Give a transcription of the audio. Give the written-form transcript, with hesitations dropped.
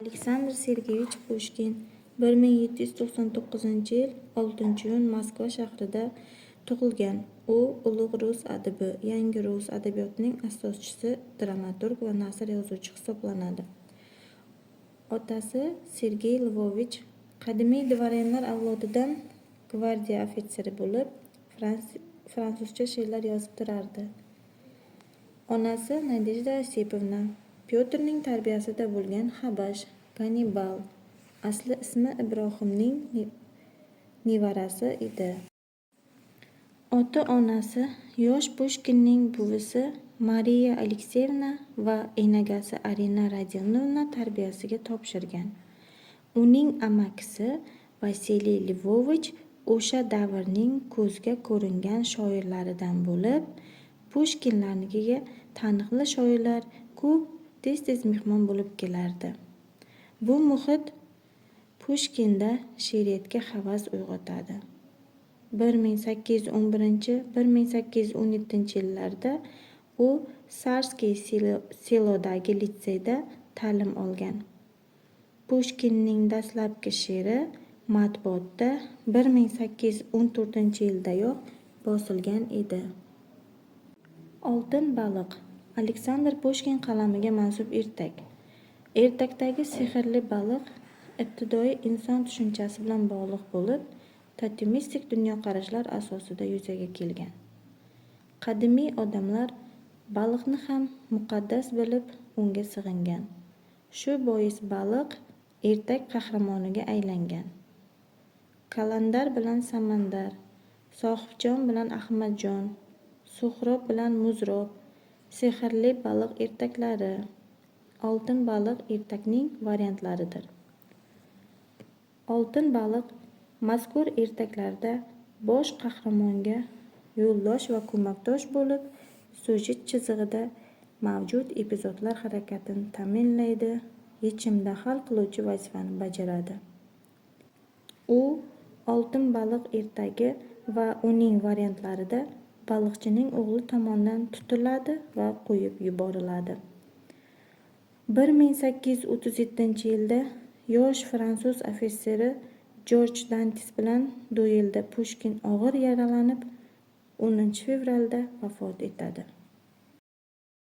Aleksandr Sergeyevich Pushkin 1799-yil 6-iyun Moskva shahrida tug'ilgan. U ulug' rus adabi, yangi rus adabiyotining asoschisi, dramaturg va nasr yozuvchi hisoblanadi. Otasi Sergey Lvovich qadimiy dvoryanlar avlodidan gvardiya ofitseri bo'lib, fransuzcha she'rlar yozib turardi. Onasi Nadejda Osipovna Pyotrning tarbiyasida bo'lgan xabash, kannibal, asli ismi Ibrohimning nevarasi edi. Ota-onasi yosh Pushkinning buvisi Mariya Alekseyevna va enagasi Arina Rodionovna tarbiyasiga topshirgan. Uning amakisi Vasiliy Lvovich o'sha davrning ko'zga ko'ringan shoirlaridan bo'lib, Pushkinlarnikiga taniqli shoirlar ko'p tez-tez mehmon bo'lib kelardi. Bu muhit Pushkinda she'riyatga havas uyg'otadi. 1811-1817 yillarda u Sarskiy selodagi litseyda ta'lim olgan. Pushkinning dastlabki she'ri matbuotda 1814-yildayoq bosilgan edi. Oltin baliq Aleksandr Pushkin qalamiga mansub ertak. Ertakdagi sehrli baliq ibtidoiy inson tushunchasi bilan bog'liq bo'lib, totemistik dunyoqarashlar asosida yuzaga kelgan. Qadimiy odamlar baliqni ham muqaddas bilib, unga sig'ingan. Shu bois baliq ertak qahramoniga aylangan. Kalandar bilan Samandar, Sohibjon bilan Ahmadjon, Suhrob bilan Muzrob, sehrli baliq ertaklari, oltin baliq ertakning variantlaridir. Oltin baliq mazkur ertaklarda bosh qahramonga yo'ldosh va ko'makdosh bo'lib, syujet chizig'ida mavjud epizodlar harakatini ta'minlaydi, yechimda hal qiluvchi vazifani bajaradi. U oltin baliq ertagi va uning variantlarida baliqchining o'g'li tomonidan tutiladi va qo'yib yuboriladi. 1837-yilda yosh fransuz ofitseri Jorj Dantis bilan duelda Pushkin og'ir yaralanib, 10 fevralda vafot etadi.